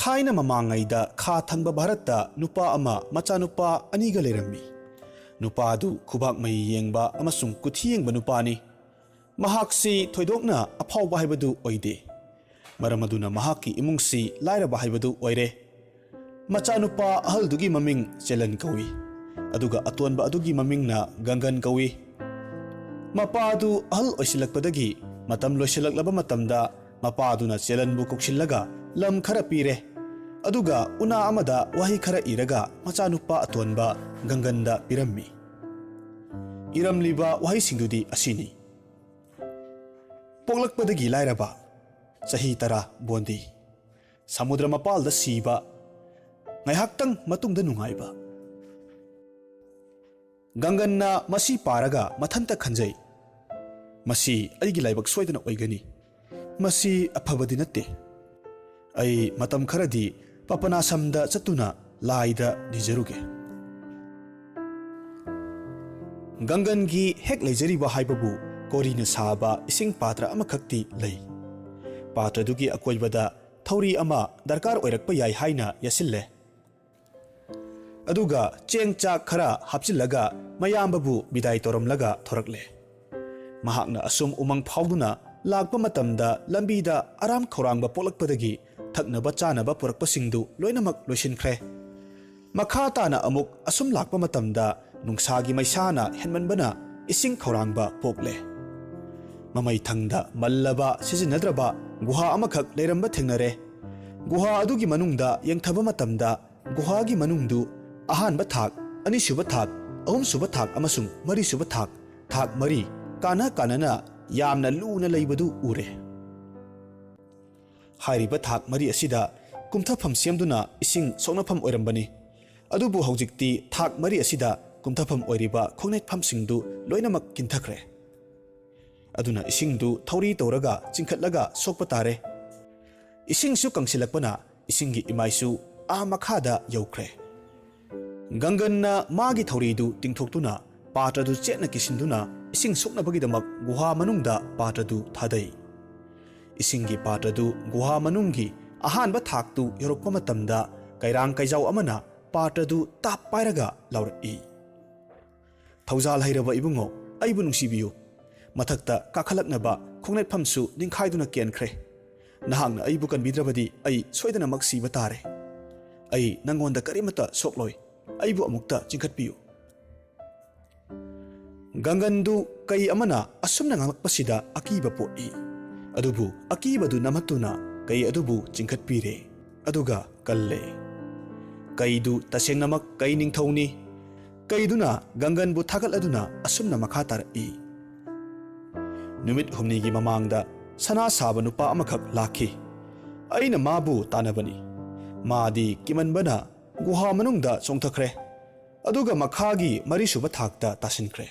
थाइना ममांगैदा खा थंगबा भारतता नुपा अमा मचानुपा अनिगा लेरम्मी नुपादु खुबाक मई येंगबा अमसुंग कुथि येंगबा नुपानी महाक्सी थोइदोकना अफावबा हाइबदु ओइदे मरम अदुना महाक्की इमुंगसी लाइरबा हाइबदु ओइरे मचानुपा अहलदुगी ममिंग चेलन कौई अदुगा अतोनबा अदुगी ममिंगना गंगन कौई मपादु अहल ओइसिलकपदगी मतम लोइसिलकलबा मतमदा मपादुना चेलनबु कुक्सिलगा लम खरा पीरे अदुगा उना अमदा वही खरा इरगा मचानुपा अतोनबा गंगनदा पिरम्मी इरमलिबा वही सिंगुदी असिनी पोगलकपदगी लाइरबा चही तरा बोंदी समुद्र मपालदा सीबा ngayhaktang matungda nungaiba गंगन्ना मसी पारगा मथंता खंजै मसी अइगी लाइबक सोइदना ओइगनी मसी अफबदि नत्ते अइ मतम खरदी पपनासमदा चतुना लाइदा निजरुगे गंगनगी हेक लेजरिबा हाइबबु कोरिना साबा इसिंग पात्र अमखक्ति लै पात्रदुगी अकोइबदा थौरी अमा दरकार ओइरकपा याइ हाइना यसिल्ले अदुगा चेंग चाक खरा हापचिलगा मयामबबु बिदाई तोरमलगा थोरकले महाकना असुम उमंग फाउदुना लाकपा मतमदा लंबीदा आराम खौरांगबा पोलकपदगी थकनबा चानबा पुरकपसिंगदु लोइनमक लोइसिनख्रे मखा ताना अमुक असुम लाकपा मतमदा नुंगसागी मैसाना हेनमनबना इसिंग खौरांगबा पोकले ममई थंगदा मल्लबा सिजिनद्रबा गुहा अमखक लेरंबा थेंगनरे गुहा अदुगी मनुंगदा यंगथबा मतमदा गुहागी मनुंगदु अहानबा थाक अनिसुबा थाक अहुमसुबा थाक अमसुंग मरीसुबा थाक थाक मरी काना कानना यामना लूना लैबदु उरे हाइरिबा थाक मरी असिदा कुमथाफम सेमदुना इसिंग सोनफम ओइरंबनी अदुबु हौजिक्ति थाक मरी असिदा कुमथाफम ओइरिबा खोंनेटफम सिंगदु लोइनमक किंथखरे अदुना इसिंगदु थौरी तौरगा चिंखटलगा सोकपा तारे इसिंगसु कंसिलकपना इसिंगी इमाइसु आ मखादा यौख्रे गंगन्ना मागी थौरीदु तिंथोक्तुना पात्रदु चेतना किसिंदुना इसिंग सोकनबगिदमक गुहा मनुंगदा पात्रदु थादै इसिंगी पात्रदु गुहा मनुंगी अहानबा थाकतु यौरकपा मतमदा कैरांग कैजाव अमना पात्रदु ताप पाइरगा लौरई थौजाल हैरबा इबुंगो अइबु नुंसिबियु मथक्ता काखलकनबा खोंनेटफमसु निंखाइदुना केनख्रे नहांगना अइबु कनबिद्रबदि अइ सोइदनमक सिबा तारे अइ नंगोंदा करिमता सोकलोय अइबु अमुक्ता चिंखटपियु गंगनदु कई अमना असुमना nganglakpasida akiba poi adubu akibadu namatuna कई अदुबु चिंखटपीरे अदुगा कल्ले कईदु तसेंगनमक कई निंगथौनी कईदुना गंगनबु थागलअदुना असुमना मखा तारई नुमित हुमनीगी ममांगदा सना साबा नुपा अमखक लाखी अइना माबु तानबनी मादी किमनबना गुहा मनुंगदा चोंथखरे अदुगा मखागी मरीसुबा थाकता तासिनख्रे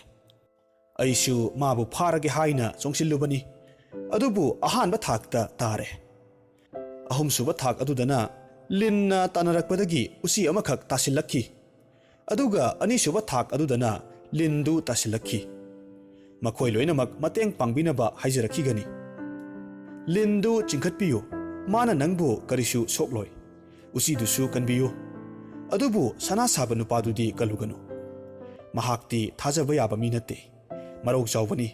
अइसु माबु फारगे हाइना चोंसिल्लुबनी अदुबु अहानबा थाकता तारे अहुमसुबा थाक अदुदना लिन्ना तानरकपदगी उसी अमखक तासिल्लखी अदुगा अनिसुबा थाक अदुदना लिंदु तासिल्लखी मखोय लोइनमक मतेंग पांगबिनबा हाइजरखीगनी लिंदु चिंखटपियु माना नंगबु करिसु सोकलोय उसीदुसु कनबियु अदुबु सना साबा नुपादुदी कलुगनु महाक्ति थाजबा याबा मी नते मरौ चावबनी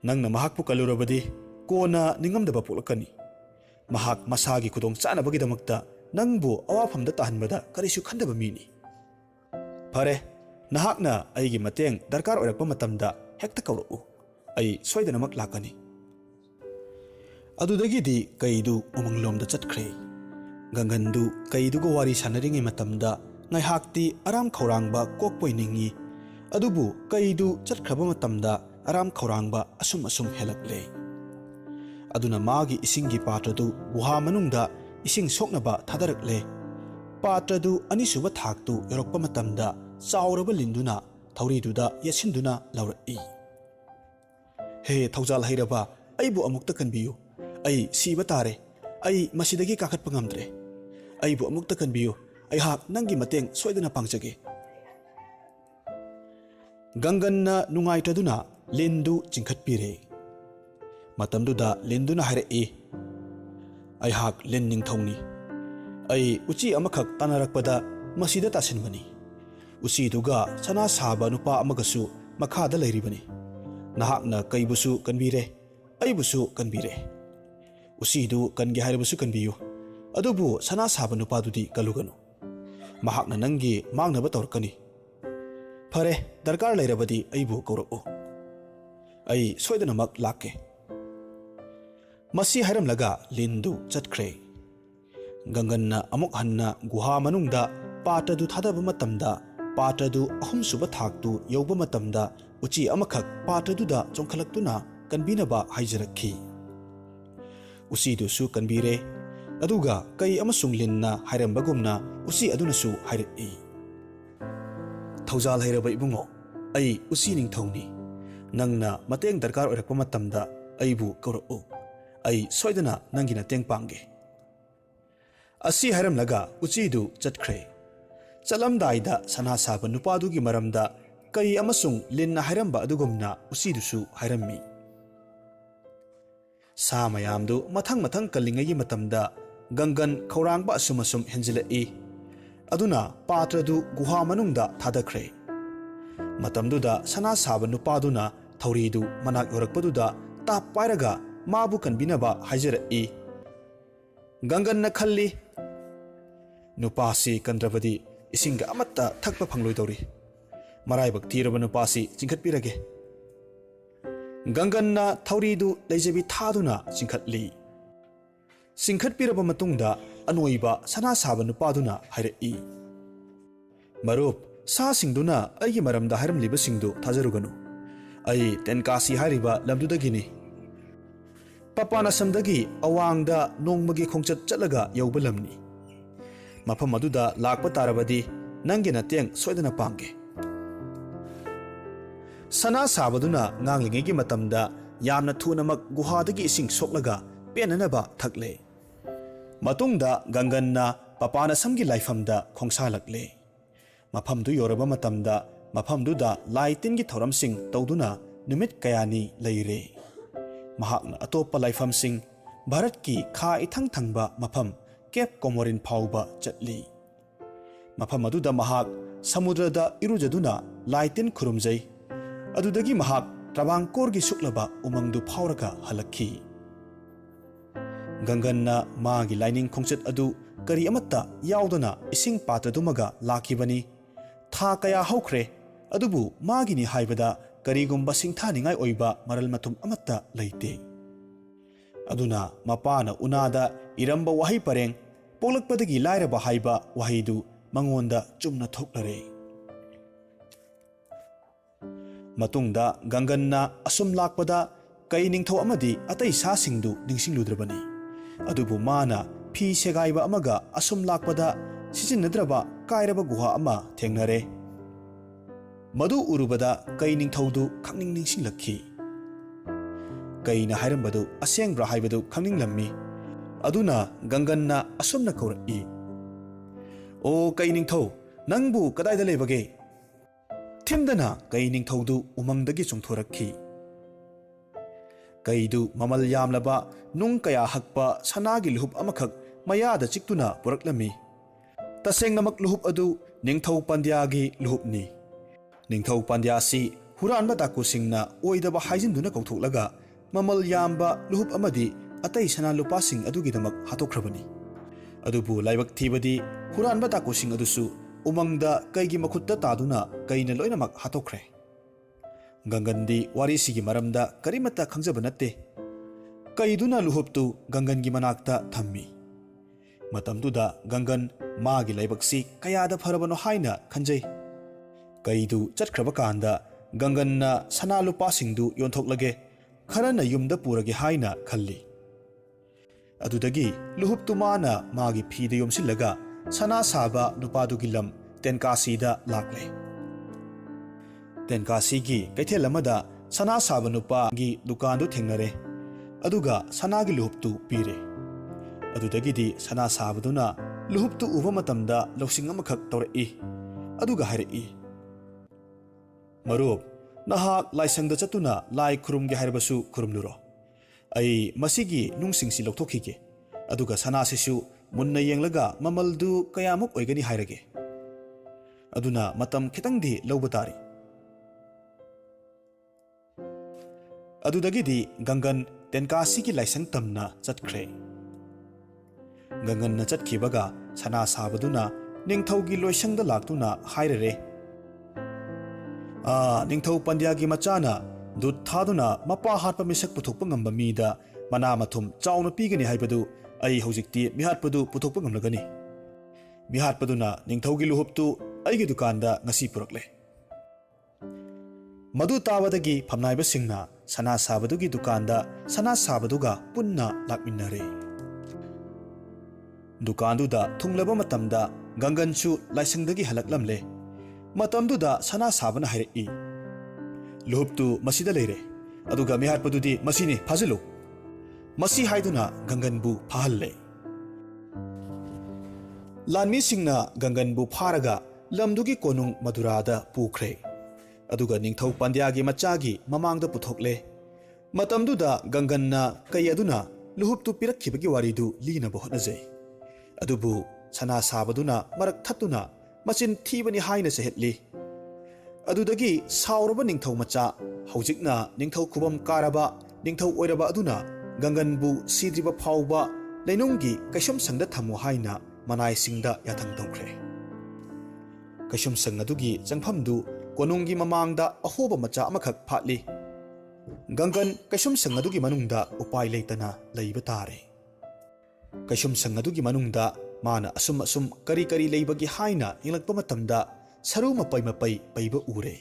नंगना महाकपु कलुरबदी कोना निंगमदबा पोलकनी महाक मसागी खुदोंग चानबगिदमक्ता नंगबु अवाफमदा ताहनबदा करिसु खंदबा मीनी फरे नहाकना अइगी मतेंग दरकार ओइरकपा मतमदा हेक्ता कौरउ अइ सोइदनमक लाकनी अदुदगिदी कईदु उमंगलोमदा चटख्रे गंगनदु कईदुगो वारी सानरिंगे मतमदा ngaihakti aram khorangba kokpoiningi adubu kaidu chatkhaba matamda aram khorangba asum asum helakle aduna magi isingi patradu guha manungda ising soknaba thadarakle patradu anisuba thaktu yorokpa matamda chauraba linduna thoriduda yasinduna laurai he thaujal hairaba aibu amukta kanbiyu ai siba tare ai masidagi kakhat pangamdre aibu amukta kanbiyu ai hak nangi mateng soidana pangjage ganganna nungaitaduna lendu chingkhatpire matamduda lenduna haire ai hak lenning thongni ꯑꯩ ꯎꯆꯤ ꯑꯃꯈꯛ ꯇꯥꯟꯅꯔꯛꯄꯗ ꯃꯁꯤꯗ ꯇꯥꯁꯤꯟꯕꯅꯤ꯫ ꯎꯆꯤꯗꯨꯒ ꯁꯅꯥ ꯁꯥꯕ ꯅꯨꯄꯥ ꯑꯃꯒꯁꯨ ꯃꯈꯥꯗ ꯂꯩꯔꯤꯕꯅꯤ꯫ ꯅꯍꯥꯛꯅ ꯀꯩꯕꯨꯁꯨ ꯀꯟꯕꯤꯔꯦ, ꯑꯩꯕꯨꯁꯨ ꯀꯟꯕꯤꯔꯦ꯫ ꯎꯆꯤꯗꯨ ꯀꯟꯒꯦ ꯍꯥꯏꯔꯕꯁꯨ ꯀꯟꯕꯤꯌꯨ, ꯑꯗꯨꯕꯨ ꯁꯅꯥ ꯁꯥꯕ ꯅꯨꯄꯥꯗꯨꯗꯤ ꯀꯜꯂꯨꯒꯅꯨ꯫ ꯃꯍꯥꯛꯅ ꯅꯪꯒꯤ ꯃꯥꯡꯅꯕ ꯇꯧꯔꯛꯀꯅꯤ꯫ ꯐꯔꯦ, ꯗꯔꯀꯥꯔ ꯂꯩꯔꯕꯗꯤ ꯑꯩꯕꯨ ꯀꯧꯔꯛꯎ, ꯑꯩ ꯁꯣꯏꯗꯅꯃꯛ ꯂꯥꯛꯀꯦ꯫ ꯃꯁꯤ ꯍꯥꯏꯔꯝꯂꯒ ꯂꯤꯟꯗꯨ ꯆꯠꯈ꯭ꯔꯦ꯫ ꯒꯪꯒꯟꯅ ꯑꯃꯨꯛ ꯍꯟꯅ ꯒꯨꯍꯥ ꯃꯅꯨꯡꯗ ꯄꯥꯇ꯭ꯔꯗꯨ ꯊꯥꯗꯕ ꯃꯇꯝꯗ ꯄꯥꯇ꯭ꯔꯗꯨ ꯑꯍꯨꯝꯁꯨꯕ ꯊꯥꯛꯇꯨ ꯌꯧꯕ ꯃꯇꯝꯗ ꯎꯆꯤ ꯑꯃꯈꯛ ꯄꯥꯇ꯭ꯔꯗꯨꯗ ꯆꯣꯡꯈꯠꯂꯛꯇꯨꯅ ꯀꯟꯕꯤꯅꯕ ꯍꯥꯏꯖꯔꯛꯈꯤ꯫ ꯎꯆꯤꯗꯨꯁꯨ ꯀꯟꯕꯤꯔꯦ, ꯑꯗꯨꯒ ꯀꯩ ꯑꯃꯁꯨꯡ ꯂꯤꯟꯅ ꯍꯥꯏꯔꯝꯕꯒꯨꯝꯅ ꯎꯆꯤ ꯑꯗꯨꯅꯁꯨ ꯍꯥꯏꯔꯛꯏ꯫ ꯊꯧꯖꯥꯜ ꯍꯩꯔꯕ ꯏꯕꯨꯡꯉꯣ, ꯑꯩ ꯎꯆꯤ ꯅꯤꯡꯊꯧꯅꯤ꯫ ꯅꯪꯅ ꯃꯇꯦꯡ ꯗꯔꯀꯥꯔ ꯑꯣꯏꯔꯛꯄ ꯃꯇꯝꯗ ꯑꯩꯕꯨ ꯀꯧꯔꯛꯎ, ꯑꯩ ꯁꯣꯏꯗꯅ ꯅꯪꯒꯤ ꯃꯇꯦꯡ ꯄꯥꯡꯒꯦ꯫ ꯑꯁꯤ ꯍꯥꯏꯔꯝꯂꯒ ꯎꯆꯤꯗꯨ ꯆꯠꯈ꯭ꯔꯦ꯫ ꯆꯠꯂꯝꯗꯥꯏꯗ ꯁꯅꯥ ꯁꯥꯕ ꯅꯨꯄꯥꯗꯨꯒꯤ ꯃꯔꯝꯗ ꯀꯩ ꯑꯃꯁꯨꯡ ꯂꯤꯟꯅ ꯍꯥꯏꯔꯝꯕ ꯑꯗꯨꯒꯨꯝꯅ ꯎꯆꯤꯗꯨꯁꯨ ꯍꯥꯏꯔꯝꯃꯤ꯫ ꯁꯥ ꯃꯌꯥꯝꯗꯨ ꯃꯊꯪ ꯃꯊꯪ ꯀꯜꯂꯤꯉꯩꯒꯤ ꯃꯇꯝꯗ ꯒꯪꯒꯟ ꯈꯧꯔꯥꯡꯕ ꯑꯁꯨꯝ ꯍꯦꯟꯖꯤꯜꯂꯛꯏ꯫ ꯑꯗꯨꯅ ꯄꯥꯇ꯭ꯔꯗꯨ ꯒꯨꯍꯥ ꯃꯅꯨꯡꯗ ꯊꯥꯗꯈ꯭ꯔꯦ꯫ ꯃꯇꯝꯗꯨꯗ ꯁꯅꯥ ꯁꯥꯕ ꯅꯨꯄꯥꯗꯨꯅ ꯊꯧꯔꯤꯗꯨ ꯃꯅꯥꯛ ꯌꯧꯔꯛꯄꯗꯨꯗ ꯇꯥꯞ ꯄꯥꯏꯔꯒ ꯃꯥꯕꯨ ꯀꯟꯕꯤꯅꯕ ꯍꯥꯏꯖꯔꯛꯏ꯫ ꯒꯪꯒꯟꯅ ꯈꯜꯂꯤ, ꯅꯨꯄꯥꯁꯤ ꯀꯟꯗ꯭ꯔꯕꯗꯤ ꯏꯁꯤꯡꯒ ꯑꯃꯠꯇ ꯊꯛꯄ ꯐꯪꯂꯣꯏꯗꯧꯔꯤ꯫ ꯃꯔꯥꯏꯕꯛ ꯊꯤꯔꯕ ꯅꯨꯄꯥꯁꯤ ꯆꯤꯡꯈꯠꯄꯤꯔꯒꯦ꯫ ꯒꯪꯒꯟꯅ ꯊꯧꯔꯤꯗꯨ ꯂꯩꯖꯕꯤ ꯊꯥꯗꯨꯅ ꯆꯤꯡꯈꯠꯂꯤ꯫ ꯆꯤꯡꯈꯠꯄꯤꯔꯕ ꯃꯇꯨꯡꯗ ꯑꯅꯣꯏꯕ ꯁꯅꯥ ꯁꯥꯕ ꯅꯨꯄꯥꯗꯨꯅ ꯍꯥꯏꯔꯛꯏ, ꯃꯔꯨꯞ, ꯁꯥꯁꯤꯡꯗꯨꯅ ꯑꯩꯒꯤ ꯃꯔꯝꯗ ꯍꯥꯏꯔꯝꯂꯤꯕꯁꯤꯡꯗꯨ ꯊꯥꯖꯔꯨꯒꯅꯨ꯫ ꯑꯩ ꯇꯦꯟꯀꯥꯁꯤ ꯍꯥꯏꯔꯤꯕ ꯂꯝꯗꯨꯗꯒꯤꯅꯤ꯫ ꯄꯄꯥꯅꯥꯁꯝꯗꯒꯤ ꯑꯋꯥꯡꯗ ꯅꯣꯡꯃꯒꯤ ꯈꯣꯡꯆꯠ ꯆꯠꯂꯒ ꯌꯧꯕ ꯂꯝꯅꯤ꯫ ꯃꯐꯝ ꯑꯗꯨꯗ ꯂꯥꯛꯄ ꯇꯥꯔꯕꯗꯤ ꯅꯪꯒꯤ ꯃꯇꯦꯡ ꯁꯣꯏꯗꯅ ꯄꯥꯡꯒꯦ꯫ ꯁꯅꯥ ꯁꯥꯕꯗꯨꯅ ꯉꯥꯡꯂꯤꯉꯩꯒꯤ ꯃꯇꯝꯗ ꯌꯥꯝꯅ ꯊꯨꯅꯃꯛ ꯒꯨꯍꯥꯗꯒꯤ ꯏꯁꯤꯡ ꯁꯣꯛꯂꯒ ꯄꯦꯟꯅꯅꯕ ꯊꯛꯂꯦ꯫ ꯃꯇꯨꯡꯗ ꯒꯪꯒꯟꯅ ꯄꯄꯥꯅꯥꯁꯝꯒꯤ ꯂꯥꯏꯐꯝꯗ ꯈꯣꯡꯁꯥꯜꯂꯛꯂꯦ꯫ ꯃꯐꯝꯗꯨ ꯌꯧꯔꯕ ꯃꯇꯝꯗ ꯃꯐꯝꯗꯨꯗ ꯂꯥꯏ ꯇꯤꯟꯒꯤ ꯊꯧꯔꯝꯁꯤꯡ ꯇꯧꯗꯨꯅ ꯅꯨꯃꯤꯠ ꯀꯌꯥꯅꯤ ꯂꯩꯔꯦ꯫ ꯃꯍꯥꯛꯅ ꯑꯇꯣꯞꯄ ꯂꯥꯏꯐꯝꯁꯤꯡ, ꯚꯥꯔꯠꯀꯤ ꯈꯥ ꯏꯊꯪ ꯊꯪꯕ ꯃꯐꯝ ꯀꯦꯞ ꯀꯣꯃꯣꯔꯤꯟ ꯐꯥꯎꯕ ꯆꯠꯂꯤ꯫ ꯃꯐꯝ ꯑꯗꯨꯗ ꯃꯍꯥꯛ ꯁꯃꯨꯗ꯭ꯔꯗ ꯏꯔꯨꯖꯗꯨꯅ ꯂꯥꯏ ꯇꯤꯟ ꯈꯨꯔꯨꯝꯖꯩ꯫ ꯑꯗꯨꯗꯒꯤ ꯃꯍꯥꯛ ꯇ꯭ꯔꯥꯚꯥꯟꯀꯣꯔꯒꯤ ꯁꯨꯛꯂꯕ ꯎꯃꯪꯗꯨ ꯐꯥꯎꯔꯒ ꯍꯜꯂꯛꯈꯤ꯫ ꯒꯪꯒꯟꯅ ꯃꯥꯒꯤ ꯂꯥꯏꯅꯤꯡ ꯈꯣꯡꯆꯠ ꯑꯗꯨ ꯀꯔꯤ ꯑꯃꯠꯇ ꯌꯥꯎꯗꯅ ꯏꯁꯤꯡ ꯄꯥꯇ꯭ꯔꯗꯨꯃꯒ ꯂꯥꯛꯈꯤꯕꯅꯤ꯫ ꯊꯥ ꯀꯌꯥ ꯍꯧꯈ꯭ꯔꯦ, ꯑꯗꯨꯕꯨ ꯃꯥꯒꯤꯅꯤ ꯍꯥꯏꯕꯗ ꯀꯔꯤꯒꯨꯝꯕ ꯁꯤꯡꯊꯥꯅꯤꯡꯉꯥꯏ ꯑꯣꯏꯕ ꯃꯔꯜ ꯃꯊꯨꯝ ꯑꯃꯠꯇ ꯂꯩꯇꯦ꯫ ꯑꯗꯨꯅ ꯃꯄꯥꯅ ꯎꯅꯥꯗ ꯏꯔꯝꯕ ꯋꯥꯍꯩ ꯄꯔꯦꯡ "ꯄꯣꯛꯂꯛꯄꯗꯒꯤ ꯂꯥꯏꯔꯕ" ꯍꯥꯏꯕ ꯋꯥꯍꯩꯗꯨ ꯃꯉꯣꯟꯗ ꯆꯨꯝꯅ ꯊꯣꯛꯂꯔꯦ꯫ ꯃꯇꯨꯡꯗ ꯒꯪꯒꯟꯅ ꯑꯁꯨꯝ ꯂꯥꯛꯄꯗ ꯀꯩ ꯅꯤꯡꯊꯧ ꯑꯃꯗꯤ ꯑꯇꯩ ꯁꯥꯁꯤꯡꯗꯨ ꯅꯤꯡꯁꯤꯡꯂꯨꯗ꯭ꯔꯕꯅꯤ꯫ ꯑꯗꯨꯕꯨ ꯃꯥꯅ ꯐꯤ ꯁꯦꯒꯥꯏꯕ ꯑꯃꯒ ꯑꯁꯨꯝ ꯂꯥꯛꯄꯗ ꯁꯤꯖꯤꯟꯅꯗ꯭ꯔꯕ ꯀꯥꯏꯔꯕ ꯒꯨꯍꯥ ꯑꯃ ꯊꯦꯡꯅꯔꯦ꯫ ꯃꯗꯨ ꯎꯔꯨꯕꯗ ꯀꯩ ꯅꯤꯡꯊꯧꯗꯨ ꯈꯪꯅꯤꯡ ꯅꯤꯡꯁꯤꯡꯂꯛꯈꯤ꯫ ꯀꯩꯅ ꯍꯥꯏꯔꯝꯕꯗꯨ ꯑꯁꯦꯡꯕ꯭ꯔꯥ ꯍꯥꯏꯕꯗꯨ ꯈꯪꯅꯤꯡꯂꯝꯃꯤ꯫ ꯑꯗꯨꯅ ꯒꯪꯒꯟꯅ ꯑꯁꯨꯝꯅ ꯀꯧꯔꯛꯏ, "ꯑꯣ ꯀꯩ ꯅꯤꯡꯊꯧ, ꯅꯪꯕꯨ ꯀꯗꯥꯏꯗ ꯂꯩꯕꯒꯦ?" ꯊꯤꯟꯗꯅ ꯀꯩ ꯅꯤꯡꯊꯧꯗꯨ ꯎꯃꯪꯗꯒꯤ ꯆꯣꯡꯊꯣꯔꯛꯈꯤ꯫ ꯀꯩꯗꯨ ꯃꯃꯜ ꯌꯥꯝꯂꯕ ꯅꯨꯡ ꯀꯌꯥ ꯍꯛꯄ ꯁꯅꯥꯒꯤ ꯂꯨꯍꯨꯞ ꯑꯃꯈꯛ ꯃꯌꯥꯗ ꯆꯤꯛꯇꯨꯅ ꯄꯨꯔꯛꯂꯝꯃꯤ꯫ ꯇꯁꯦꯡꯅꯃꯛ ꯂꯨꯍꯨꯞ ꯑꯗꯨ ꯅꯤꯡꯊꯧ ꯄꯥꯟꯗ꯭ꯌꯥꯒꯤ ꯂꯨꯍꯨꯞꯅꯤ꯫ ꯅꯤꯡꯊꯧ ꯄꯥꯟꯗ꯭ꯌꯥꯁꯤ ꯍꯨꯔꯥꯟꯕ ꯗꯥꯀꯨꯁꯤꯡꯅ ꯑꯣꯏꯗꯕ ꯍꯥꯏꯖꯤꯟꯗꯨꯅ ꯀꯧꯊꯣꯛꯂꯒ ꯃꯃꯜ ꯌꯥꯝꯕ ꯂꯨꯍꯨꯞ ꯑꯃꯗꯤ ꯑꯇꯩ ꯁꯅꯥ ꯂꯨꯄꯥꯁꯤꯡ ꯑꯗꯨꯒꯤꯗꯃꯛ ꯍꯥꯠꯇꯣꯛꯈ꯭ꯔꯕꯅꯤ꯫ ꯑꯗꯨꯕꯨ ꯂꯥꯏꯕꯛ ꯊꯤꯕꯗꯤ ꯍꯨꯔꯥꯟꯕ ꯗꯥꯀꯨꯁꯤꯡ ꯑꯗꯨꯁꯨ ꯎꯃꯪꯗ ꯀꯩꯒꯤ ꯃꯈꯨꯠꯇ ꯇꯥꯗꯨꯅ ꯀꯩꯅ ꯂꯣꯏꯅꯃꯛ ꯍꯥꯠꯇꯣꯛꯈ꯭ꯔꯦ꯫ ꯒꯪꯒꯟꯗꯤ ꯋꯥꯔꯤꯁꯤꯒꯤ ꯃꯔꯝꯗ ꯀꯔꯤꯃꯠꯇ ꯈꯪꯖꯕ ꯅꯠꯇꯦ꯫ ꯀꯩꯗꯨꯅ ꯂꯨꯍꯨꯞꯇꯨ ꯒꯪꯒꯟꯒꯤ ꯃꯅꯥꯛꯇ ꯊꯝꯃꯤ꯫ ꯃꯇꯝꯗꯨꯗ ꯒꯪꯒꯟ ꯃꯥꯒꯤ ꯂꯥꯏꯕꯛꯁꯤ ꯀꯌꯥꯗ ꯐꯔꯕꯅꯣ ꯍꯥꯏꯅ ꯈꯟꯖꯩ꯫ ꯀꯩꯗꯨ ꯆꯠꯈ꯭ꯔꯕ ꯀꯥꯟꯗ ꯒꯪꯒꯟꯅ ꯁꯅꯥ ꯂꯨꯄꯥꯁꯤꯡꯗꯨ ꯌꯣꯟꯊꯣꯛꯂꯒꯦ, ꯈꯔꯅ ꯌꯨꯝꯗ ꯄꯨꯔꯒꯦ ꯍꯥꯏꯅ ꯈꯜꯂꯤ꯫ ꯑꯗꯨꯗꯒꯤ ꯂꯨꯍꯨꯞꯇꯨ ꯃꯥꯅ ꯃꯥꯒꯤ ꯐꯤꯗ ꯌꯣꯝꯁꯤꯜꯂꯒ ꯁꯅꯥ ꯁꯥꯕ ꯅꯨꯄꯥꯗꯨꯒꯤ ꯂꯝ ꯇꯦꯟꯀꯥꯁꯤꯗ ꯂꯥꯛꯂꯦ꯫ ꯇꯦꯟꯀꯥꯁꯤꯒꯤ ꯀꯩꯊꯦꯜ ꯑꯃꯗ ꯁꯅꯥ ꯁꯥꯕ ꯅꯨꯄꯥꯒꯤ ꯗꯨꯀꯥꯟꯗꯨ ꯊꯦꯡꯅꯔꯦ, ꯑꯗꯨꯒ ꯁꯅꯥꯒꯤ ꯂꯨꯍꯨꯞꯇꯨ ꯄꯤꯔꯦ꯫ ꯑꯗꯨꯗꯒꯤꯗꯤ ꯁꯅꯥ ꯁꯥꯕꯗꯨꯅ ꯂꯨꯍꯨꯞꯇꯨ ꯎꯕ ꯃꯇꯝꯗ ꯂꯧꯁꯤꯡ ꯑꯃꯈꯛ ꯇꯧꯔꯛꯏ, ꯑꯗꯨꯒ ꯍꯥꯏꯔꯛꯏ, "ꯃꯔꯨꯞ, ꯅꯍꯥꯛ ꯂꯥꯏꯁꯪꯗ ꯆꯠꯇꯨꯅ ꯂꯥꯏ ꯈꯨꯔꯨꯝꯒꯦ ꯍꯥꯏꯔꯕꯁꯨ ꯈꯨꯔꯨꯝꯂꯨꯔꯣ꯫ ꯑꯩ ꯃꯁꯤꯒꯤ ꯅꯨꯡꯁꯤꯡꯁꯤ ꯂꯧꯊꯣꯛꯈꯤꯒꯦ, ꯑꯗꯨꯒ ꯁꯅꯥꯁꯤꯁꯨ मुन्ना येंगलगा ममलदु कयामुक ओइगनी हाइरगे अदुना मतम खितंगदी लौब तारी अदुदगिदी गंगन तेनकासी की लाइसंग तमना चटख्रे गंगन न चटखिबगा सना साबदुना निंगथौगी लोइसंगदा लाक्तुना हाइररे निंगथौ पंड्यागी मचाना दूध थादुना मपा हाटपा मिसक पुथोकपा ngamba मीदा मना मथुम चाउना पीगनी हाइबदु अई हौजिकती मिहाटपदु पुथोकपा ngamlagani मिहाटपदुना निंगथौगी लुहुपतु अईगी दुकानदा ngasi पुरकले मधु तावदगी फमनाइबसिंगना सना साबदुगी दुकानदा सना साबदुगा पुन्ना लाकमिन्नरे दुकानदुदा थुंगलबा मतमदा गंगनसु लाइसंगदगी हलकलमले मतमदुदा सना साबना हाइरई लुहुपतु मसीदा लेरे अदुगा मिहाटपदुदी मसीनी फाजिलु मसी हाइदुना गंगनबु फाहल्ले लानमी सिंगना गंगनबु फारगा लमदुगी कोनुंग मधुरादा पुख्रे अदुगा निंगथौ पंड्यागी मचागी ममांगदा पुथोकले मतमदुदा गंगनना कई अदुना लुहुपतु पिरक्खिबगी वारिदु लीनबो होटनाजै अदुबु सना साबदुना मरक थत्तुना मचिन थीबनी हाइना सेहेतली अदुदगी साउरबा निंगथौ मचा हौजिकना निंगथौ खुबम कारबा निंगथौ ओइरबा अदुना गंगनबु सीद्रिबा फाउबा लैनुंगी कैसम संगदा थमो हाइना मनाय सिंगदा याथंग तौख्रे कैसम संग अदुगी जंगफमदु कोनुंगी ममांगदा अहोबा मचा अमखक फाटली गंगन कैसम संग अदुगी मनुंगदा उपाय लेतना लैबा तारे कैसम संग अदुगी मनुंगदा माना असुम असुम करी करी लेबगी हाइना इंगलकपा मतमदा सरू मपै मपै पैबा उरे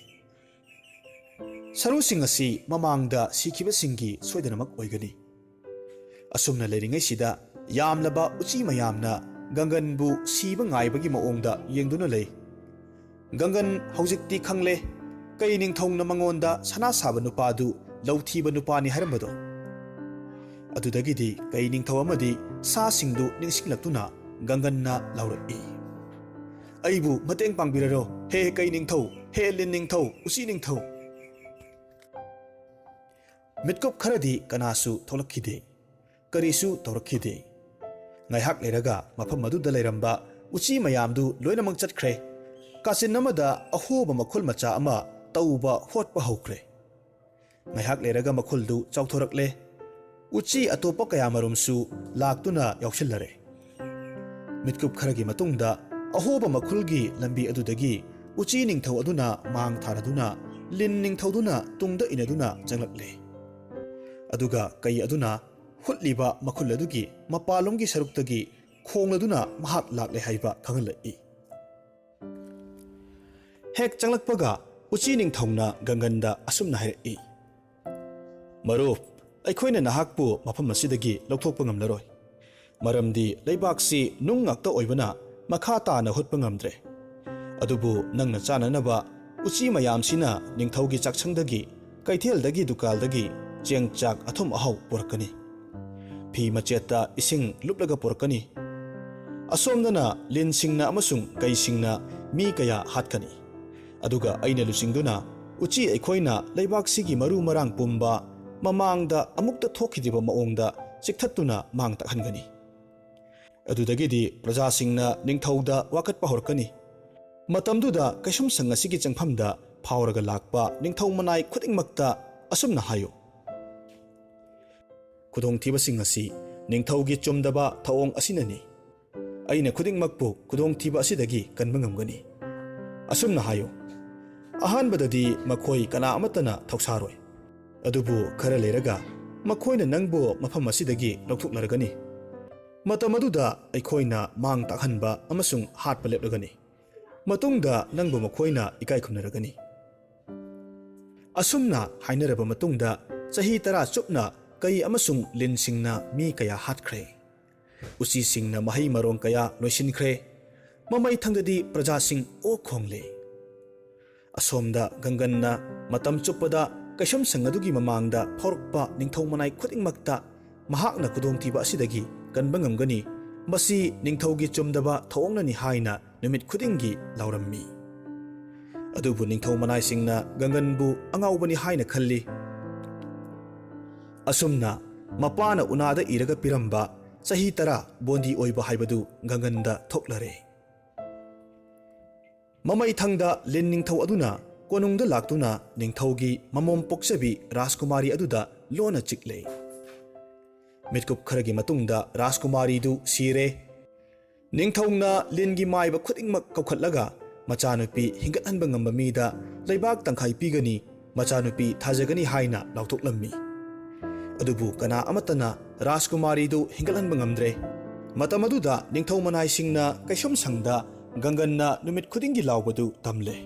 सरू सिंग असि ममांगदा सिखिबा सिंगी सोइदनमक ओइगनी असुमना लेरिंगै सिदा यामलबा उची मयामना गंगनबु सीबा ngaibagi maongda yengduna lei गंगन हौजिकती खंगले कई निंगथौना मंगोंदा सना साबा नुपादु लौथीबा नुपानी हारंबदो अदुदगिदी कई निंगथौ अमदी सा सिंगदु निंगसिंगलक्तुना गंगनना लाउरई अइबु मतेंग पांगबिररो हे कई निंगथौ हे लिन निंगथौ उसी Ningthou मिटकुप खरदी Kanasu थोलखिदे करिसु तौरखिदे ngaihak leraga mafam aduda leiramba uchi mayamdu loinamang chatkhre Kasun Namda अहोब मखुल मचा अमा तौबा होटपा हौख्रे ngaihak leraga मखुलदु चौथोरकले उची अतोपा कयामरुमसु लाक्तुना याउसिल्लरे मिटकुप खरगी मतुंगदा अहोब मखुलगी लंबी अदुदगी उची निंगथौ अदुना मांग थारदुना लिन निंगथौदुना तुंगदा इनदुना जंगलक्ले अदुगा कई अदुना हुटलिबा मखुल अदुगी मपालोंगी सरुक्तगी खोंगलदुना महाक लाक्ले हाइबा खंगलई हेक चंगलकपगा उची निंगथौना गंगनदा असुमना हाइरई मरुप अखोइना नहाकपु मफम असिदगी लौथोकपा ngamlaroi मरमदी लैबाकसी नुंग ngakta ओइबना मखा ताना हुटपा ngamdre अदुबु नंगना चाननबा उची मयामसिना निंगथौगी चाकसंगदगी कैथेलदगी दुकालदगी चेंगचाक अथुम अहाउ पुरकनी फी मचेता इसिंग लुपलगा पुरकनी असोमदना लिनसिंगना अमसुंग कैसिंगना मी कया हाटकनी अदुगा अइना लुसिंगदुना उची अखोइना लैबाकसिगी मरु मरांग पुंबा ममांगदा अमुक्ता थोखिदिबा माओंगदा चिकथत्तुना मांग तखनगनी अदुदगिदी प्रजासिंगना निंगथौदा वाकटपा होरकनी मतमदुदा कैसुम संग असिगी चंगफमदा फावरगा लाकपा निंगथौ मनाय खुदिंगमक्ता असुमना हायो खुदोंथीबसिंग असि निंगथौगी चुमदबा थौओंग असिननी अइना खुदिंगमक्पु खुदोंथीबा असिदगी कनबा ngamgani असुमना हायो अहानबददी मखोई कना अमतना थौसारोय अदुबु खरा लेरगा मखोइना नंगबो मफम असिदगी लौथोकनरगनी मतमदुदा अखोइना मांग ताखनबा अमसुंग हाटपा लेपलगनी मतुंगदा नंगबो मखोइना इकाय खुमनरगनी असुमना हाइनरबा मतुंगदा चही तरा चुपना कई अमसुंग लिनसिंगना मी कया हाटख्रे उसी सिंगना महै मरोंग कया लोइसिनख्रे ममई थंगददी प्रजासिंग ओ खोंगले असोमदा गंगनना मतम चुप्पदा कैसम संगदुगी ममांगदा फौरकपा निंगथौ मनाय खुदिंगमक्ता महाकना खुदोंथीबा असिदगी कनबा ngamgani मसी निंगथौगी चुमदबा थौंगननी हाइना नुमित खुदिंगी लाउरम्मी अदुबु निंगथौ मनायसिंगना गंगनबु अंगाउबनी हाइना खल्ली असुमना मपाना उनादा इरगा पिरंबा ꯆꯍꯤ 10 ꯕꯣꯟꯗꯤ ꯑꯣꯏꯕ ꯍꯥꯏꯕꯗꯨ ꯒꯪꯒꯟꯗ ꯊꯣꯛꯂꯔꯦ꯫ ꯃꯃꯩꯊꯪꯗ ꯂꯤꯟ ꯅꯤꯡꯊꯧ ꯑꯗꯨꯅ ꯀꯣꯅꯨꯡꯗ ꯂꯥꯛꯇꯨꯅ ꯅꯤꯡꯊꯧꯒꯤ ꯃꯃꯣꯝ ꯄꯣꯛꯆꯕꯤ ꯔꯥꯖꯀꯨꯃꯥꯔꯤ ꯑꯗꯨꯗ ꯂꯣꯟꯅ ꯆꯤꯛꯂꯦ꯫ ꯃꯤꯠꯀꯨꯞ ꯈꯔꯒꯤ ꯃꯇꯨꯡꯗ ꯔꯥꯖꯀꯨꯃꯥꯔꯤꯗꯨ ꯁꯤꯔꯦ꯫ ꯅꯤꯡꯊꯧꯅ ꯂꯤꯟꯒꯤ ꯃꯥꯏꯕ ꯈꯨꯗꯤꯡꯃꯛ ꯀꯧꯈꯠꯂꯒ ꯃꯆꯥꯅꯨꯄꯤ ꯍꯤꯡꯒꯠꯍꯟꯕ ꯉꯝꯕ ꯃꯤꯗ ꯂꯩꯕꯥꯛ ꯇꯪꯈꯥꯏ ꯄꯤꯒꯅꯤ, ꯃꯆꯥꯅꯨꯄꯤ ꯊꯥꯖꯒꯅꯤ ꯍꯥꯏꯅ ꯂꯥꯎꯊꯣꯛꯂꯝꯃꯤ꯫ ꯑꯗꯨꯕꯨ ꯀꯅꯥ ꯑꯃꯠꯇꯅ ꯔꯥꯖꯀꯨꯃꯥꯔꯤꯗꯨ ꯍꯤꯡꯒꯠꯍꯟꯕ ꯉꯝꯗ꯭ꯔꯦ꯫ ꯃꯇꯝ ꯑꯗꯨꯗ ꯅꯤꯡꯊꯧ ꯃꯅꯥꯏꯁꯤꯡꯅ ꯀꯩꯁꯨꯝꯁꯪꯗ ꯒꯪꯒꯟꯅ ꯅꯨꯃꯤꯠ ꯈꯨꯗꯤꯡꯒꯤ ꯂꯥꯎꯕꯗꯨ ꯇꯝꯂꯦ꯫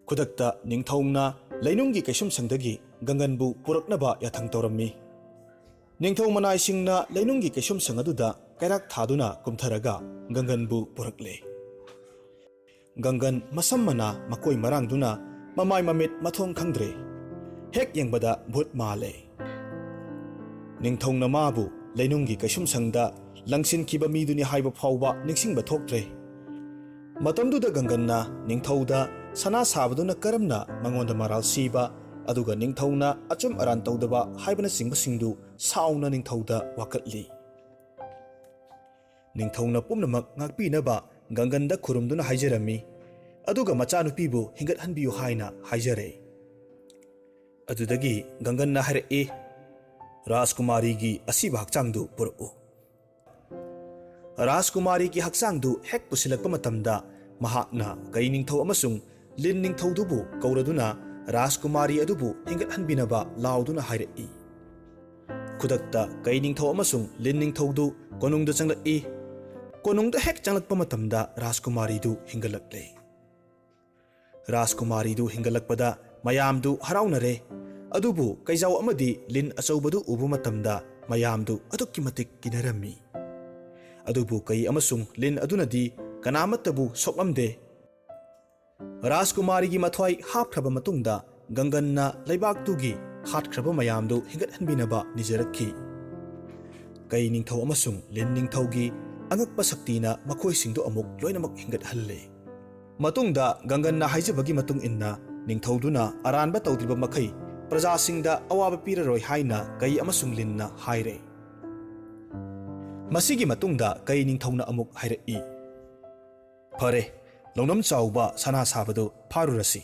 ꯈꯨꯗꯛꯇ ꯅꯤꯡꯊꯧꯅ ꯂꯩꯅꯨꯡꯒꯤ ꯀꯩꯁꯨꯝꯁꯪꯗꯒꯤ ꯒꯪꯒꯟꯕꯨ ꯄꯨꯔꯛꯅꯕ ꯌꯥꯊꯪ ꯇꯧꯔꯝꯃꯤ꯫ ꯅꯤꯡꯊꯧ ꯃꯅꯥꯏꯁꯤꯡꯅ ꯂꯩꯅꯨꯡꯒꯤ ꯀꯩꯁꯨꯝꯁꯪ ꯑꯗꯨꯗ ꯀꯩꯔꯥꯛ ꯊꯥꯗꯨꯅ ꯀꯨꯝꯊꯔꯒ ꯒꯪꯒꯟꯕꯨ ꯄꯨꯔꯛꯂꯦ꯫ ꯒꯪꯒꯟ ꯃꯁꯝ ꯃꯅꯥ ꯃꯀꯣꯏ ꯃꯔꯥꯡꯗꯨꯅ ꯃꯃꯥꯏ ꯃꯃꯤꯠ ꯃꯊꯣꯡ ꯈꯪꯗ꯭ꯔꯦ꯫ ꯍꯦꯛ ꯌꯦꯡꯕꯗ ꯚꯨꯠ ꯃꯥꯜꯂꯦ꯫ ꯅꯤꯡꯊꯧꯅ ꯃꯥꯕꯨ ꯂꯩꯅꯨꯡꯒꯤ ꯀꯩꯁꯨꯝꯁꯪꯗ ꯂꯪꯁꯤꯟꯈꯤꯕ ꯃꯤꯗꯨꯅꯤ ꯍꯥꯏꯕ ꯐꯥꯎꯕ ꯅꯤꯡꯁꯤꯡꯕ ꯊꯣꯛꯇ꯭ꯔꯦ꯫ ꯃꯇꯝꯗꯨꯗ ꯒꯪꯒꯟꯅ ꯅꯤꯡꯊꯧꯗ ꯁꯅꯥ ꯁꯥꯕꯗꯨꯅ ꯀꯔꯝꯅ ꯃꯉꯣꯟꯗ ꯃꯔꯥꯜ ꯁꯤꯕ, ꯑꯗꯨꯒ ꯅꯤꯡꯊꯧꯅ ꯑꯆꯨꯝ ꯑꯔꯥꯟ ꯇꯧꯗꯕ ꯍꯥꯏꯕꯅꯆꯤꯡꯕꯁꯤꯡꯗꯨ ꯁꯥꯎꯅ ꯅꯤꯡꯊꯧꯗ ꯋꯥꯀꯠꯂꯤ꯫ ꯅꯤꯡꯊꯧꯅ ꯄꯨꯝꯅꯃꯛ ꯉꯥꯛꯄꯤꯅꯕ ꯒꯪꯒꯟꯗ ꯈꯨꯔꯨꯝꯗꯨꯅ ꯍꯥꯏꯖꯔꯝꯃꯤ, ꯑꯗꯨꯒ ꯃꯆꯥꯅꯨꯄꯤꯕꯨ ꯍꯤꯡꯒꯠꯍꯟꯕꯤꯌꯨ ꯍꯥꯏꯅ ꯍꯥꯏꯖꯔꯦ꯫ ꯑꯗꯨꯗꯒꯤ ꯒꯪꯒꯟꯅ ꯍꯥꯏꯔꯛꯏ, ꯔꯥꯖꯀꯨꯃꯥꯔꯤꯒꯤ ꯑꯁꯤꯕ ꯍꯛꯆꯥꯡꯗꯨ ꯄꯨꯔꯛꯎ꯫ ꯔꯥꯖꯀꯨꯃꯥꯔꯤꯒꯤ ꯍꯛꯆꯥꯡꯗꯨ ꯍꯦꯛ ꯄꯨꯁꯤꯜꯂꯛꯄ ꯃꯇꯝꯗ ꯃꯍꯥꯛꯅ ꯀꯩ ꯅꯤꯡꯊꯧ ꯑꯃꯁꯨꯡ ꯂꯤꯟ ꯅꯤꯡꯊꯧꯗꯨꯕꯨ ꯀꯧꯔꯗꯨꯅ ꯔꯥꯖꯀꯨꯃꯥꯔꯤ ꯑꯗꯨꯕꯨ ꯍꯤꯡꯒꯠꯍꯟꯕꯤꯅꯕ ꯂꯥꯎꯗꯨꯅ ꯍꯥꯏꯔꯛꯏ꯫ ꯈꯨꯗꯛꯇ ꯀꯩ ꯅꯤꯡꯊꯧ ꯑꯃꯁꯨꯡ ꯂꯤꯟ ꯅꯤꯡꯊꯧꯗꯨ ꯀꯣꯅꯨꯡꯗ ꯆꯪꯂꯛꯏ꯫ ꯀꯣꯅꯨꯡꯗ ꯍꯦꯛ ꯆꯪꯂꯛꯄ ꯃꯇꯝꯗ ꯔꯥꯖꯀꯨꯃꯥꯔꯤꯗꯨ ꯍꯤꯡꯒꯠꯂꯛꯂꯦ꯫ ꯔꯥꯖꯀꯨꯃꯥꯔꯤꯗꯨ ꯍꯤꯡꯒꯠꯂꯛꯄꯗ ꯃꯌꯥꯝꯗꯨ ꯍꯔꯥꯎꯅꯔꯦ꯫ ꯑꯗꯨꯕꯨ ꯀꯩꯖꯥꯎ ꯑꯃꯗꯤ ꯂꯤꯟ ꯑꯆꯧꯕꯗꯨ ꯎꯕ ꯃꯇꯝꯗ ꯃꯌꯥꯝꯗꯨ ꯑꯗꯨꯛꯀꯤ ꯃꯇꯤꯛ ꯀꯤꯅꯔꯝꯃꯤ꯫ ꯑꯗꯨꯕꯨ ꯀꯩ ꯑꯃꯁꯨꯡ ꯂꯤꯟ ꯑꯗꯨꯅꯗꯤ ꯀꯅꯥꯃꯠꯇꯕꯨ ꯁꯣꯛꯂꯝꯗꯦ꯫ ꯔꯥꯖꯀꯨꯃꯥꯔꯤꯒꯤ ꯃꯊ꯭ꯋꯥꯏ ꯍꯥꯞꯈ꯭ꯔꯕ ꯃꯇꯨꯡꯗ ꯒꯪꯒꯟꯅ ꯂꯩꯕꯥꯛꯇꯨꯒꯤ ꯍꯥꯠꯈ꯭ꯔꯕ ꯃꯌꯥꯝꯗꯨ ꯍꯤꯡꯒꯠꯍꯟꯕꯤꯅꯕ ꯅꯤꯖꯔꯛꯈꯤ꯫ ꯀꯩ ꯅꯤꯡꯊꯧ ꯑꯃꯁꯨꯡ ꯂꯤꯟ ꯅꯤꯡꯊꯧꯒꯤ ꯑꯉꯛꯄ ꯁꯛꯇꯤꯅ ꯃꯈꯣꯏꯁꯤꯡꯗꯨ ꯑꯃꯨꯛ ꯂꯣꯏꯅꯃꯛ ꯍꯤꯡꯒꯠꯍꯜꯂꯦ꯫ ꯃꯇꯨꯡꯗ ꯒꯪꯒꯟꯅ ꯍꯥꯏꯖꯕꯒꯤ ꯃꯇꯨꯡ ꯏꯟꯅ ꯅꯤꯡꯊꯧꯗꯨꯅ ꯑꯔꯥꯟꯕ ꯇꯧꯗ꯭ꯔꯤꯕ ꯃꯈꯩ ꯄ꯭ꯔꯖꯥꯁꯤꯡꯗ ꯑꯋꯥꯕ ꯄꯤꯔꯔꯣꯏ ꯍꯥꯏꯅ ꯀꯩ ꯑꯃꯁꯨꯡ ꯂꯤꯟꯅ ꯍꯥꯏꯔꯦ꯫ ꯃꯁꯤꯒꯤ ꯃꯇꯨꯡꯗ ꯀꯩ ꯅꯤꯡꯊꯧꯅ ꯑꯃꯨꯛ ꯍꯥꯏꯔꯛꯏ, ꯐꯔꯦ, ꯂꯧꯅꯝ ꯆꯥꯎꯕ ꯁꯅꯥ ꯁꯥꯕꯗꯨ ꯐꯥꯔꯨꯔꯁꯤ,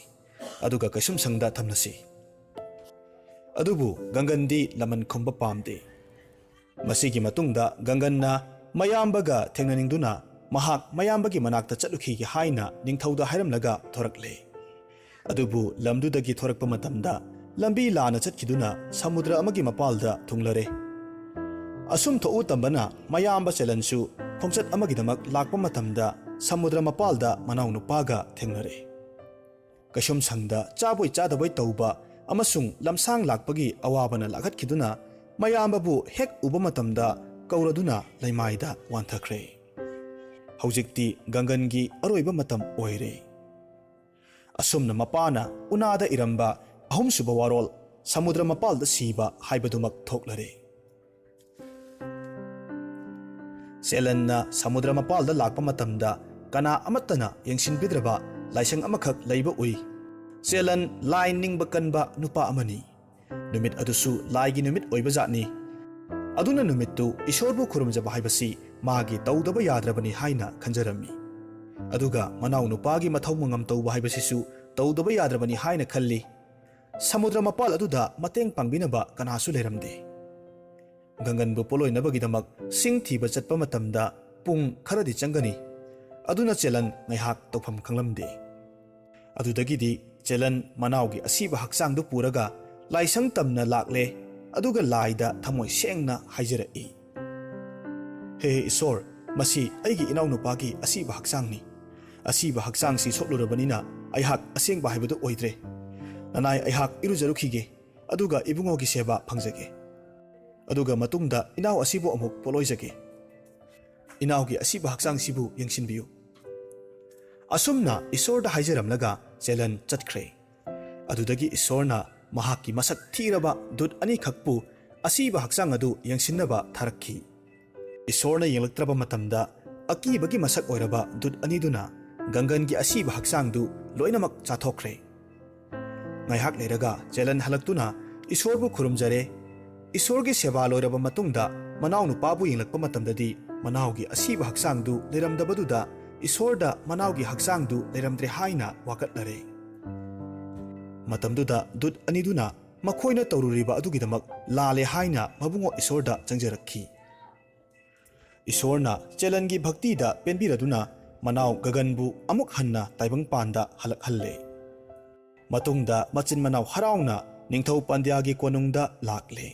ꯑꯗꯨꯒ ꯀꯩꯁꯨꯝꯁꯪꯗ ꯊꯝꯂꯁꯤ꯫ ꯑꯗꯨꯕꯨ ꯒꯪꯒꯟꯗꯤ ꯂꯃꯟ ꯈꯨꯝꯕ ꯄꯥꯝꯗꯦ꯫ ꯃꯁꯤꯒꯤ ꯃꯇꯨꯡꯗ ꯒꯪꯒꯟꯅ ꯃꯌꯥꯝꯕꯒ ꯊꯦꯡꯅꯅꯤꯡꯗꯨꯅ ꯃꯍꯥꯛ ꯃꯌꯥꯝꯕꯒꯤ ꯃꯅꯥꯛꯇ ꯆꯠꯂꯨꯈꯤꯒꯦ ꯍꯥꯏꯅ ꯅꯤꯡꯊꯧꯗ ꯍꯥꯏꯔꯝꯂꯒ ꯊꯣꯔꯛꯂꯦ꯫ ꯑꯗꯨꯕꯨ ꯂꯝꯗꯨꯗꯒꯤ ꯊꯣꯔꯛꯄ ꯃꯇꯝꯗ ꯂꯝꯕꯤ ꯂꯥꯟꯅ ꯆꯠꯈꯤꯗꯨꯅ ꯁꯃꯨꯗ꯭ꯔ ꯑꯃꯒꯤ ꯃꯄꯥꯜꯗ ꯊꯨꯡꯂꯔꯦ꯫ ꯑꯁꯨꯝ ꯊꯣꯛꯎ ꯇꯝꯕꯅ ꯃꯌꯥꯝꯕ ꯆꯦꯂꯟꯁꯨ ꯈꯣꯡꯆꯠ ꯑꯃꯒꯤꯗꯃꯛ ꯂꯥꯛꯄ ꯃꯇꯝꯗ ꯁꯃꯨꯗ꯭ꯔ ꯃꯄꯥꯜꯗ ꯃꯅꯥꯎꯅꯨꯄꯥꯒ ꯊꯦꯡꯅꯔꯦ꯫ ꯀꯩꯁꯨꯝꯁꯪꯗ ꯆꯥꯕꯣꯏ ꯆꯥꯗꯕꯣꯏ ꯇꯧꯕ ꯑꯃꯁꯨꯡ ꯂꯝꯁꯥꯡ ꯂꯥꯛꯄꯒꯤ ꯑꯋꯥꯕꯅ ꯂꯥꯛꯍꯠꯈꯤꯗꯨꯅ ꯃꯌꯥꯝꯕꯕꯨ ꯍꯦꯛ ꯎꯕ ꯃꯇꯝꯗ ꯀꯧꯔꯗꯨꯅ ꯂꯩꯃꯥꯏꯗ ꯋꯥꯟꯊꯈ꯭ꯔꯦ꯫ ꯍꯧꯖꯤꯛꯇꯤ ꯒꯪꯒꯟꯒꯤ ꯑꯔꯣꯏꯕ ꯃꯇꯝ ꯑꯣꯏꯔꯦ꯫ ꯑꯁꯨꯝꯅ ꯃꯄꯥꯅ ꯎꯅꯥꯗ ꯏꯔꯝꯕ ꯑꯍꯨꯝꯁꯨꯕ ꯋꯥꯔꯣꯜ ꯁꯃꯨꯗ꯭ꯔ ꯃꯄꯥꯜꯗ ꯁꯤꯕ ꯍꯥꯏꯕꯗꯨꯃꯛ ꯊꯣꯛꯂꯔꯦ꯫ ꯆꯦꯂꯟꯅ ꯁꯃꯨꯗ꯭ꯔ ꯃꯄꯥꯜꯗ ꯂꯥꯛꯄ ꯃꯇꯝꯗ ꯀꯅꯥ ꯑꯃꯠꯇꯅ ꯌꯦꯡꯁꯤꯟꯕꯤꯗ꯭ꯔꯕ ꯂꯥꯏꯁꯪ ꯑꯃꯈꯛ ꯂꯩꯕ ꯎꯏ꯫ ꯆꯦꯂꯟ ꯂꯥꯏ ꯅꯤꯡꯕ ꯀꯟꯕ ꯅꯨꯄꯥ ꯑꯃꯅꯤ꯫ ꯅꯨꯃꯤꯠ ꯑꯗꯨꯁꯨ ꯂꯥꯏꯒꯤ ꯅꯨꯃꯤꯠ ꯑꯣꯏꯕꯖꯥꯠꯅꯤ꯫ ꯑꯗꯨꯅ ꯅꯨꯃꯤꯠꯇꯨ ꯏꯁꯣꯔꯕꯨ ꯈꯨꯔꯨꯝꯖꯕ ꯍꯥꯏꯕꯁꯤ ꯃꯥꯒꯤ ꯇꯧꯗꯕ ꯌꯥꯗ꯭ꯔꯕꯅꯤ ꯍꯥꯏꯅ ꯈꯟꯖꯔꯝꯃꯤ꯫ ꯑꯗꯨꯒ ꯃꯅꯥꯎ ꯅꯨꯄꯥꯒꯤ ꯃꯊꯧ ꯃꯉꯝ ꯇꯧꯕ ꯍꯥꯏꯕꯁꯤꯁꯨ ꯇꯧꯗꯕ ꯌꯥꯗ꯭ꯔꯕꯅꯤ ꯍꯥꯏꯅ ꯈꯜꯂꯤ꯫ ꯁꯃꯨꯗ꯭ꯔ ꯃꯄꯥꯜ ꯑꯗꯨꯗ ꯃꯇꯦꯡ ꯄꯥꯡꯕꯤꯅꯕ ꯀꯅꯥꯁꯨ ꯂꯩꯔꯝꯗꯦ꯫ ꯒꯪꯒꯟꯕꯨ ꯄꯣꯠꯂꯣꯏꯅꯕꯒꯤꯗꯃꯛ ꯁꯤꯡ ꯊꯤꯕ ꯆꯠꯄ ꯃꯇꯝꯗ ꯄꯨꯡ ꯈꯔꯗꯤ ꯆꯪꯒꯅꯤ꯫ ꯑꯗꯨꯅ ꯆꯦꯂꯟ ꯉꯥꯏꯍꯥꯛ ꯇꯧꯐꯝ ꯈꯪꯂꯝꯗꯦ꯫ ꯑꯗꯨꯗꯒꯤꯗꯤ ꯆꯦꯂꯟ ꯃꯅꯥꯎꯒꯤ ꯑꯁꯤꯕ ꯍꯛꯆꯥꯡꯗꯨ ꯄꯨꯔꯒ ꯂꯥꯏꯁꯪ ꯇꯝꯅ ꯂꯥꯛꯂꯦ꯫ ꯑꯗꯨꯒ ꯂꯥꯏꯗ ꯊꯃꯣꯏ ꯁꯦꯡꯅ ꯍꯥꯏꯖꯔꯛꯏ, ꯍꯦ ꯏꯁꯣꯔ, ꯃꯁꯤ ꯑꯩꯒꯤ ꯏꯅꯥꯎꯅꯨꯄꯥꯒꯤ ꯑꯁꯤꯕ ꯍꯛꯆꯥꯡꯅꯤ꯫ ꯑꯁꯤꯕ ꯍꯛꯆꯥꯡꯁꯤ ꯁꯣꯛꯂꯨꯔꯕꯅꯤꯅ ꯑꯩꯍꯥꯛ ꯑꯁꯦꯡꯕ ꯍꯥꯏꯕꯗꯨ ꯑꯣꯏꯗ꯭ꯔꯦ꯫ ꯅꯅꯥꯏ ꯑꯩꯍꯥꯛ ꯏꯔꯨꯖꯔꯨꯈꯤꯒꯦ, ꯑꯗꯨꯒ ꯏꯕꯨꯡꯉꯣꯒꯤ ꯁꯦꯕꯥ ꯐꯪꯖꯒꯦ꯫ ꯑꯗꯨꯒ ꯃꯇꯨꯡꯗ ꯏꯅꯥꯎ ꯑꯁꯤꯕꯨ ꯑꯃꯨꯛ ꯄꯣꯠꯂꯣꯏꯖꯒꯦ꯫ ꯏꯅꯥꯎꯒꯤ ꯑꯁꯤꯕ ꯍꯛꯆꯥꯡꯁꯤꯕꯨ ꯌꯦꯡꯁꯤꯟꯕꯤꯌꯨ꯫ ꯑꯁꯨꯝꯅ ꯏꯁꯣꯔꯗ ꯍꯥꯏꯖꯔꯝꯂꯒ ꯆꯦꯂꯟ ꯆꯠꯈ꯭ꯔꯦ꯫ ꯑꯗꯨꯗꯒꯤ ꯏꯁꯣꯔꯅ ꯃꯍꯥꯛꯀꯤ ꯃꯁꯛ ꯊꯤꯔꯕ ꯗꯨꯠ ꯑꯅꯤꯈꯛꯄꯨ ꯑꯁꯤꯕ ꯍꯛꯆꯥꯡ ꯑꯗꯨ ꯌꯦꯡꯁꯤꯟꯅꯕ ꯊꯥꯔꯛꯈꯤ꯫ ꯏꯁꯣꯔꯅ ꯌꯦꯡꯂꯛꯇ꯭ꯔꯕ ꯃꯇꯝꯗ ꯑꯀꯤꯕꯒꯤ ꯃꯁꯛ ꯑꯣꯏꯔꯕ ꯗꯨꯠ ꯑꯅꯤꯗꯨꯅ ꯒꯪꯒꯟꯒꯤ ꯑꯁꯤꯕ ꯍꯛꯆꯥꯡꯗꯨ ꯂꯣꯏꯅꯃꯛ ꯆꯥꯊꯣꯛꯈ꯭ꯔꯦ꯫ ꯉꯥꯏꯍꯥꯛ ꯂꯩꯔꯒ ꯆꯦꯂꯟ ꯍꯜꯂꯛꯇꯨꯅ ꯏꯁꯣꯔꯕꯨ ꯈꯨꯔꯨꯝꯖꯔꯦ꯫ ꯏꯁꯣꯔꯒꯤ ꯁꯦꯕꯥ ꯂꯣꯏꯔꯕ ꯃꯇꯨꯡꯗ ꯃꯅꯥꯎ ꯅꯨꯄꯥꯕꯨ ꯌꯦꯡꯂꯛꯄ ꯃꯇꯝꯗꯗꯤ ꯃꯅꯥꯎꯒꯤ ꯑꯁꯤꯕ ꯍꯛꯆꯥꯡꯗꯨ ꯂꯩꯔꯝꯗꯕꯗꯨꯗ ꯏꯁꯣꯔꯗ ꯃꯅꯥꯎꯒꯤ ꯍꯛꯆꯥꯡꯗꯨ ꯂꯩꯔꯝꯗ꯭ꯔꯦ ꯍꯥꯏꯅ ꯋꯥꯀꯠꯅꯔꯦ꯫ ꯃꯇꯝꯗꯨꯗ ꯗꯨꯠ ꯑꯅꯤꯗꯨꯅ ꯃꯈꯣꯏꯅ ꯇꯧꯔꯨꯔꯤꯕ ꯑꯗꯨꯒꯤꯗꯃꯛ ꯂꯥꯜꯂꯦ ꯍꯥꯏꯅ ꯃꯕꯨꯡꯉꯣ ꯏꯁꯣꯔꯗ ꯆꯪꯖꯔꯛꯈꯤ꯫ ꯏꯁꯣꯔꯅ ꯆꯦꯂꯟꯒꯤ ꯚꯛꯇꯤꯗ ꯄꯦꯟꯕꯤꯔꯗꯨꯅ ꯃꯅꯥꯎ ꯒꯒꯟꯕꯨ ꯑꯃꯨꯛ ꯍꯟꯅ ꯇꯥꯏꯕꯪꯄꯥꯟꯗ ꯍꯜꯂꯛꯍꯜꯂꯦ꯫ ꯃꯇꯨꯡꯗ ꯃꯆꯤꯟ ꯃꯅꯥꯎ ꯍꯔꯥꯎꯅ ꯅꯤꯡꯊꯧ ꯄꯥꯟꯗ꯭ꯌꯥꯒꯤ ꯀꯣꯅꯨꯡꯗ ꯂꯥꯛꯂꯦ꯫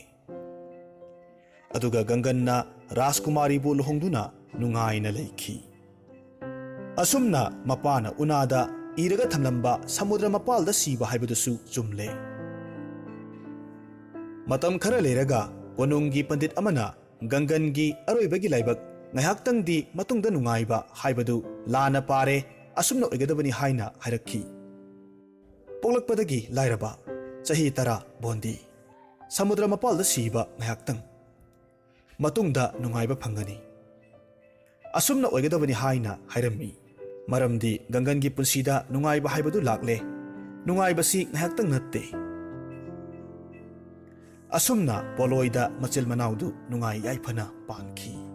ꯑꯗꯨꯒ ꯒꯪꯒꯟꯅ ꯔꯥꯖꯀꯨꯃꯥꯔꯤꯕꯨ ꯂꯨꯍꯣꯡꯗꯨꯅ ꯅꯨꯡꯉꯥꯏꯅ ꯂꯩꯈꯤ꯫ ꯑꯁꯨꯝꯅ ꯃꯄꯥꯅ ꯎꯅꯥꯗ ꯏꯔꯒ ꯊꯝꯂꯝꯕ ꯁꯃꯨꯗ꯭ꯔ ꯃꯄꯥꯜꯗ ꯁꯤꯕ ꯍꯥꯏꯕꯗꯨꯁꯨ ꯆꯨꯝꯂꯦ꯫ ꯃꯇꯝ ꯈꯔ ꯂꯩꯔꯒ ꯀꯣꯅꯨꯡꯒꯤ ꯄꯟꯗꯤꯠ ꯑꯃꯅ ꯒꯪꯒꯟꯒꯤ ꯑꯔꯣꯏꯕꯒꯤ ꯂꯥꯏꯕꯛ ꯉꯥꯏꯍꯥꯛꯇꯪꯗꯤ ꯃꯇꯨꯡꯗ ꯅꯨꯡꯉꯥꯏꯕ ꯍꯥꯏꯕꯗꯨ ꯂꯥꯟꯅ ꯄꯥꯔꯦ, ꯑꯁꯨꯝꯅ ꯑꯣꯏꯒꯗꯕꯅꯤ ꯍꯥꯏꯅ ꯍꯥꯏꯔꯛꯈꯤ꯫ ꯄꯣꯛꯂꯛꯄꯗꯒꯤ ꯂꯥꯏꯔꯕ, ꯆꯍꯤ 10 ꯕꯣꯟꯗꯤ, ꯁꯃꯨꯗ꯭ꯔ ꯃꯄꯥꯜꯗ ꯁꯤꯕ ꯉꯥꯏꯍꯥꯛꯇꯪ, ꯃꯇꯨꯡꯗ ꯅꯨꯡꯉꯥꯏꯕ ꯐꯪꯒꯅꯤ, ꯑꯁꯨꯝꯅ ꯑꯣꯏꯒꯗꯕꯅꯤ ꯍꯥꯏꯅ ꯍꯥꯏꯔꯝꯃꯤ꯫ ꯃꯔꯝꯗꯤ ꯒꯪꯒꯟꯒꯤ ꯄꯨꯟꯁꯤꯗ ꯅꯨꯡꯉꯥꯏꯕ ꯍꯥꯏꯕꯗꯨ ꯂꯥꯛꯂꯦ, ꯅꯨꯡꯉꯥꯏꯕꯁꯤ ꯉꯥꯏꯍꯥꯛꯇꯪ ꯅꯠꯇꯦ꯫ ꯑꯁꯨꯝꯅ ꯄꯣꯂꯣꯏꯗ ꯃꯆꯤꯜ ꯃꯅꯥꯎꯗꯨ ꯅꯨꯡꯉꯥꯏ ꯌꯥꯏꯐꯅ ꯄꯥꯟꯈꯤ꯫